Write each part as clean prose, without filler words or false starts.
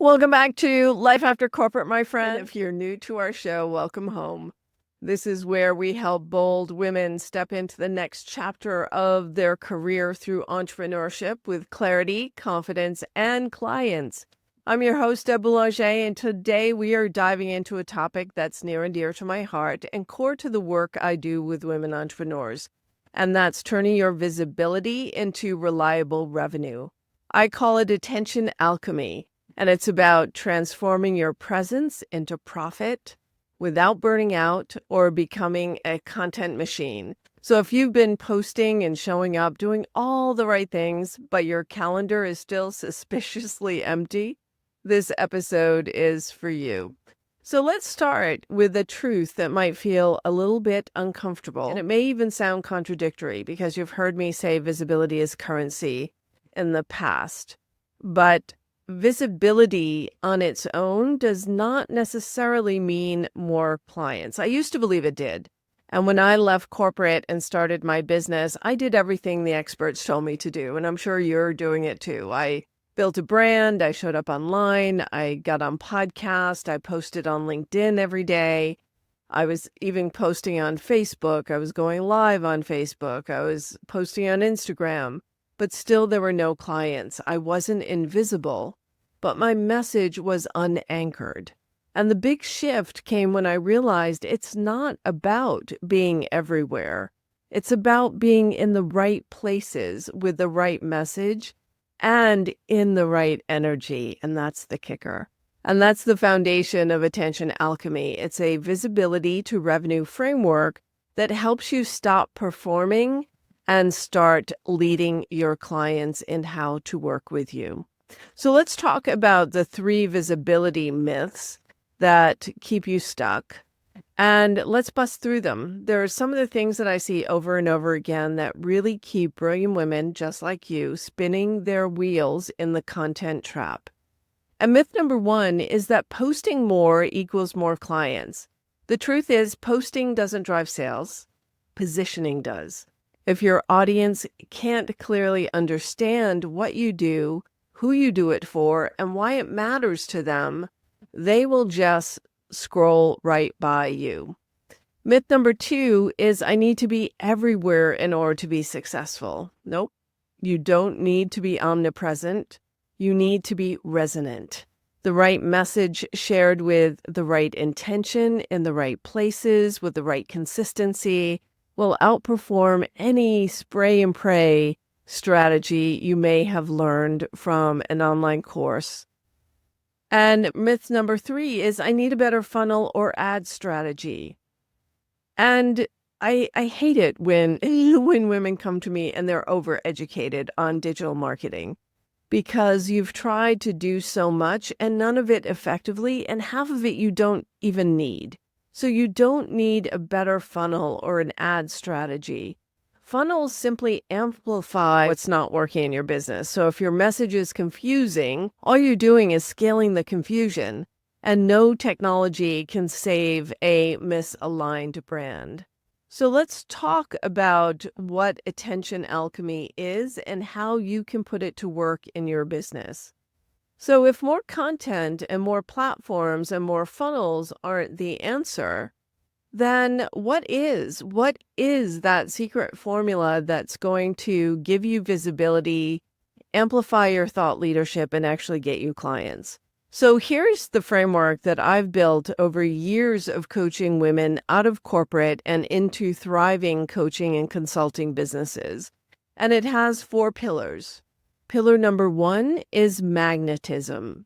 Welcome back to Life After Corporate, my friend. If you're new to our show, welcome home. This is where we help bold women step into the next chapter of their career through entrepreneurship with clarity, confidence, and clients. I'm your host, Deb Boulanger, and today we are diving into a topic that's near and dear to my heart and core to the work I do with women entrepreneurs, and that's turning your visibility into reliable revenue. I call it attention alchemy. And it's about transforming your presence into profit without burning out or becoming a content machine. So if you've been posting and showing up, doing all the right things, but your calendar is still suspiciously empty, this episode is for you. So let's start with a truth that might feel a little bit uncomfortable. And it may even sound contradictory because you've heard me say visibility is currency in the past. But visibility on its own does not necessarily mean more clients. I used to believe it did. And when I left corporate and started my business, I did everything the experts told me to do. And I'm sure you're doing it too. I built a brand. I showed up online. I got on podcast. I posted on LinkedIn every day. I was even posting on Facebook. I was going live on Facebook. I was posting on Instagram. But still there were no clients. I wasn't invisible, but my message was unanchored. And the big shift came when I realized it's not about being everywhere. It's about being in the right places with the right message and in the right energy. And that's the kicker. And that's the foundation of Attention Alchemy. It's a visibility to revenue framework that helps you stop performing and start leading your clients in how to work with you. So let's talk about the 3 visibility myths that keep you stuck, and let's bust through them. There are some of the things that I see over and over again that really keep brilliant women just like you spinning their wheels in the content trap. And myth number 1 is that posting more equals more clients. The truth is, posting doesn't drive sales, positioning does. If your audience can't clearly understand what you do, who you do it for, and why it matters to them, they will just scroll right by you. Myth number 2 is I need to be everywhere in order to be successful. Nope. You don't need to be omnipresent. You need to be resonant. The right message shared with the right intention in the right places with the right consistency will outperform any spray and pray strategy you may have learned from an online course. And myth number 3 is I need a better funnel or ad strategy. And I hate it when women come to me and they're overeducated on digital marketing because you've tried to do so much and none of it effectively, and half of it you don't even need. So you don't need a better funnel or an ad strategy. Funnels simply amplify what's not working in your business. So if your message is confusing, all you're doing is scaling the confusion, and no technology can save a misaligned brand. So let's talk about what Attention Alchemy is and how you can put it to work in your business. So if more content and more platforms and more funnels aren't the answer, then what is that secret formula that's going to give you visibility, amplify your thought leadership, and actually get you clients? So here's the framework that I've built over years of coaching women out of corporate and into thriving coaching and consulting businesses. And it has 4 pillars. Pillar number 1 is magnetism.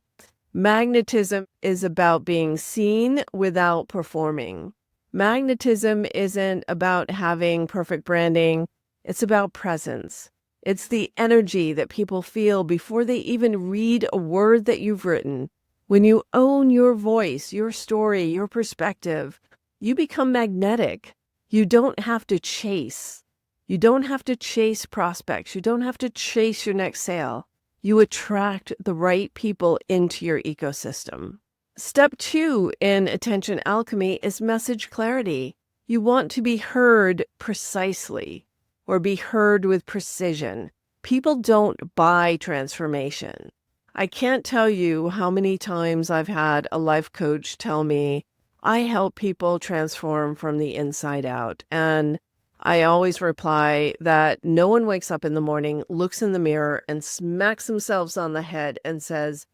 Magnetism is about being seen without performing. Magnetism isn't about having perfect branding. It's about presence. It's the energy that people feel before they even read a word that you've written. When you own your voice, your story, your perspective, you become magnetic. You don't have to chase. You don't have to chase prospects. You don't have to chase your next sale. You attract the right people into your ecosystem. Step 2 in Attention Alchemy is message clarity. You want to be heard precisely or be heard with precision. People don't buy transformation. I can't tell you how many times I've had a life coach tell me, I help people transform from the inside out. And I always reply that no one wakes up in the morning, looks in the mirror, and smacks themselves on the head and says,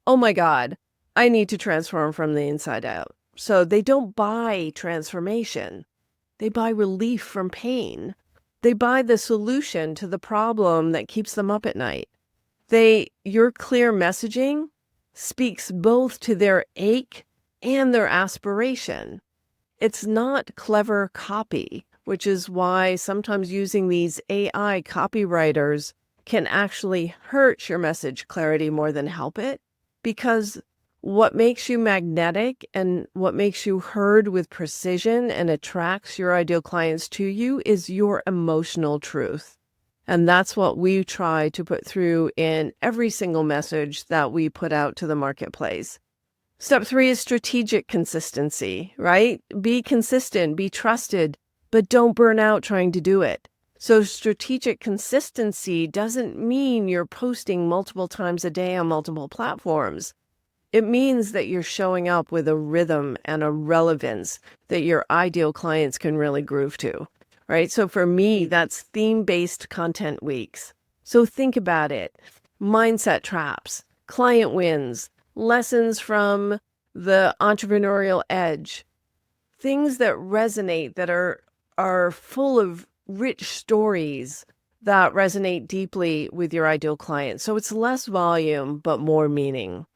oh my God, I need to transform from the inside out. So they don't buy transformation. They buy relief from pain. They buy the solution to the problem that keeps them up at night. Your clear messaging speaks both to their ache and their aspiration. It's not clever copy, which is why sometimes using these AI copywriters can actually hurt your message clarity more than help it, because what makes you magnetic and what makes you heard with precision and attracts your ideal clients to you is your emotional truth. And that's what we try to put through in every single message that we put out to the marketplace. Step 3 is strategic consistency, right? Be consistent, be trusted, but don't burn out trying to do it. So strategic consistency doesn't mean you're posting multiple times a day on multiple platforms. It means that you're showing up with a rhythm and a relevance that your ideal clients can really groove to, right? So for me, that's theme-based content weeks. So think about it. Mindset traps, client wins, lessons from the entrepreneurial edge, things that resonate, that are full of rich stories that resonate deeply with your ideal client. So it's less volume, but more meaning.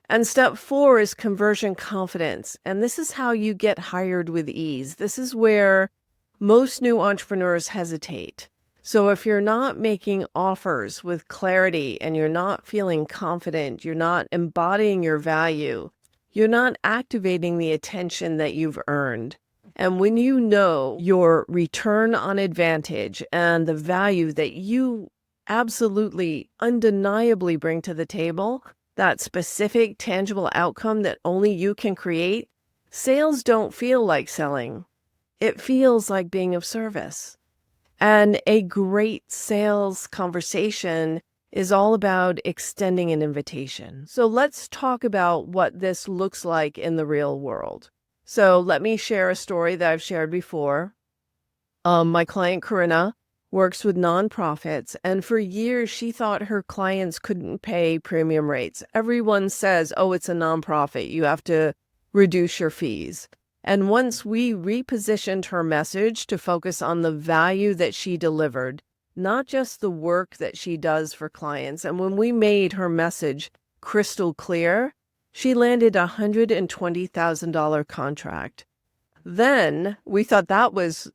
And step 4 is conversion confidence. And this is how you get hired with ease. This is where most new entrepreneurs hesitate. So if you're not making offers with clarity and you're not feeling confident, you're not embodying your value, you're not activating the attention that you've earned. And when you know your return on advantage and the value that you absolutely, undeniably bring to the table, that specific, tangible outcome that only you can create, sales don't feel like selling. It feels like being of service. And a great sales conversation is all about extending an invitation. So let's talk about what this looks like in the real world. So let me share a story that I've shared before. My client, Corinna, works with nonprofits, and for years she thought her clients couldn't pay premium rates. Everyone says, oh, it's a nonprofit, you have to reduce your fees. And once we repositioned her message to focus on the value that she delivered, not just the work that she does for clients, and when we made her message crystal clear, she landed a $120,000 contract. Then we thought that was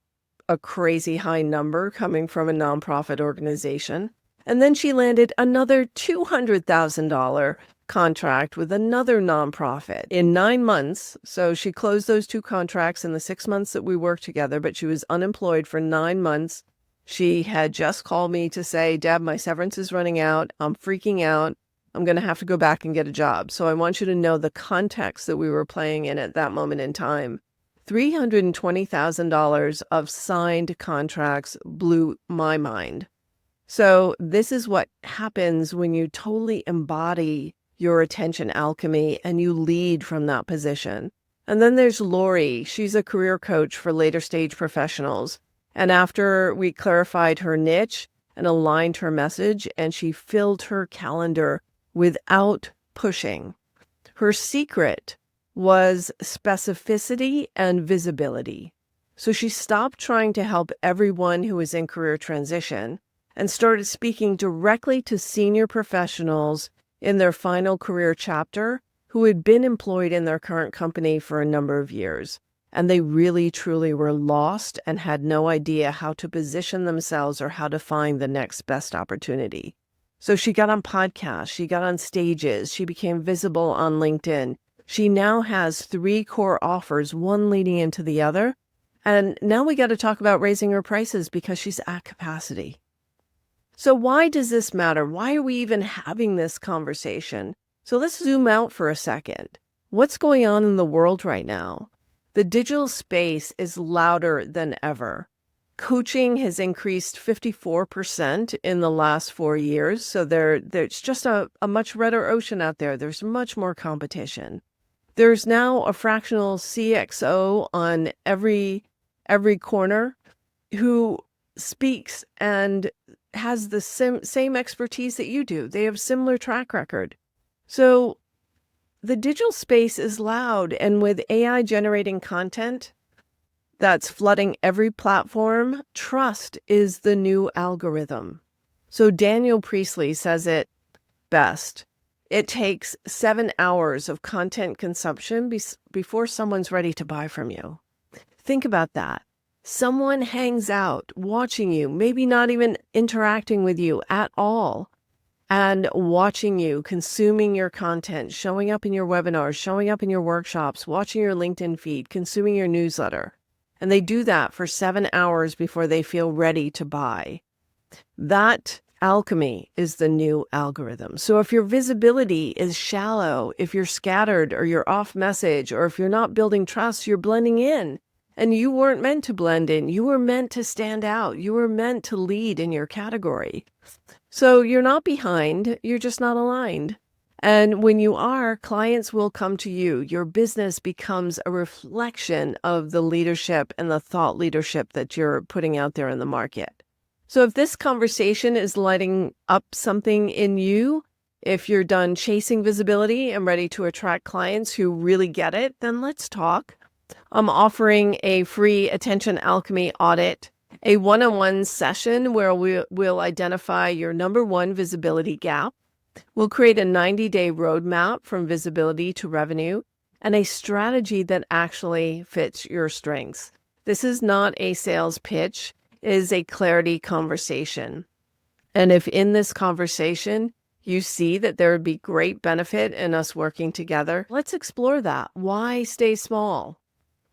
a crazy high number coming from a nonprofit organization. And then she landed another $200,000 contract with another nonprofit in 9 months. So she closed those 2 contracts in the 6 months that we worked together, but she was unemployed for 9 months. She had just called me to say, Deb, my severance is running out. I'm freaking out. I'm going to have to go back and get a job. So I want you to know the context that we were playing in at that moment in time. $320,000 of signed contracts blew my mind. So this is what happens when you totally embody your attention alchemy and you lead from that position. And then there's Lori. She's a career coach for later stage professionals. And after we clarified her niche and aligned her message, and she filled her calendar without pushing. Her secret was specificity and visibility. So she stopped trying to help everyone who was in career transition and started speaking directly to senior professionals in their final career chapter who had been employed in their current company for a number of years. And they really, truly were lost and had no idea how to position themselves or how to find the next best opportunity. So she got on podcasts, she got on stages, she became visible on LinkedIn. She now has 3 core offers, one leading into the other. And now we got to talk about raising her prices because she's at capacity. So why does this matter? Why are we even having this conversation? So let's zoom out for a second. What's going on in the world right now? The digital space is louder than ever. Coaching has increased 54% in the last 4 years. So there's just a much redder ocean out there. There's much more competition. There's now a fractional CXO on every corner who speaks and has the same expertise that you do. They have similar track record. So the digital space is loud, and with AI generating content that's flooding every platform, trust is the new algorithm. So Daniel Priestley says it best. It takes 7 hours of content consumption before someone's ready to buy from you. Think about that. Someone hangs out watching you, maybe not even interacting with you at all, and watching you, consuming your content, showing up in your webinars, showing up in your workshops, watching your LinkedIn feed, consuming your newsletter. And they do that for 7 hours before they feel ready to buy. That alchemy is the new algorithm. So if your visibility is shallow, if you're scattered or you're off message, or if you're not building trust, you're blending in. And you weren't meant to blend in. You were meant to stand out. You were meant to lead in your category. So you're not behind, you're just not aligned. And when you are, clients will come to you. Your business becomes a reflection of the leadership and the thought leadership that you're putting out there in the market. So if this conversation is lighting up something in you, if you're done chasing visibility and ready to attract clients who really get it, then let's talk. I'm offering a free Attention Alchemy audit, a one-on-one session where we'll identify your number one visibility gap. We'll create a 90-day roadmap from visibility to revenue and a strategy that actually fits your strengths. This is not a sales pitch. It is a clarity conversation. And if in this conversation you see that there would be great benefit in us working together, let's explore that. Why stay small?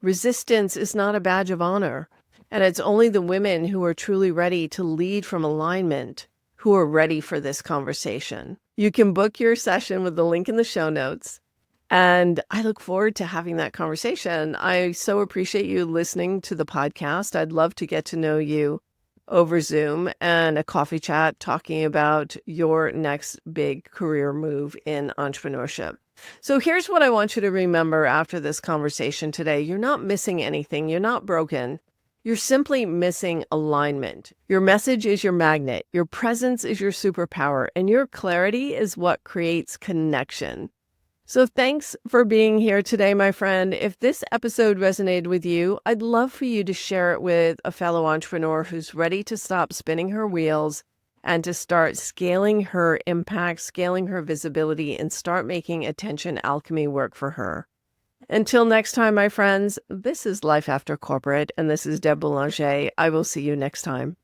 Resistance is not a badge of honor. And it's only the women who are truly ready to lead from alignment who are ready for this conversation. You can book your session with the link in the show notes. And I look forward to having that conversation. I so appreciate you listening to the podcast. I'd love to get to know you over Zoom and a coffee chat talking about your next big career move in entrepreneurship. So here's what I want you to remember after this conversation today. You're not missing anything. You're not broken. You're simply missing alignment. Your message is your magnet. Your presence is your superpower. And your clarity is what creates connection. So thanks for being here today, my friend. If this episode resonated with you, I'd love for you to share it with a fellow entrepreneur who's ready to stop spinning her wheels and to start scaling her impact, scaling her visibility, and start making Attention Alchemy work for her. Until next time, my friends, this is Life After Corporate, and this is Deb Boulanger. I will see you next time.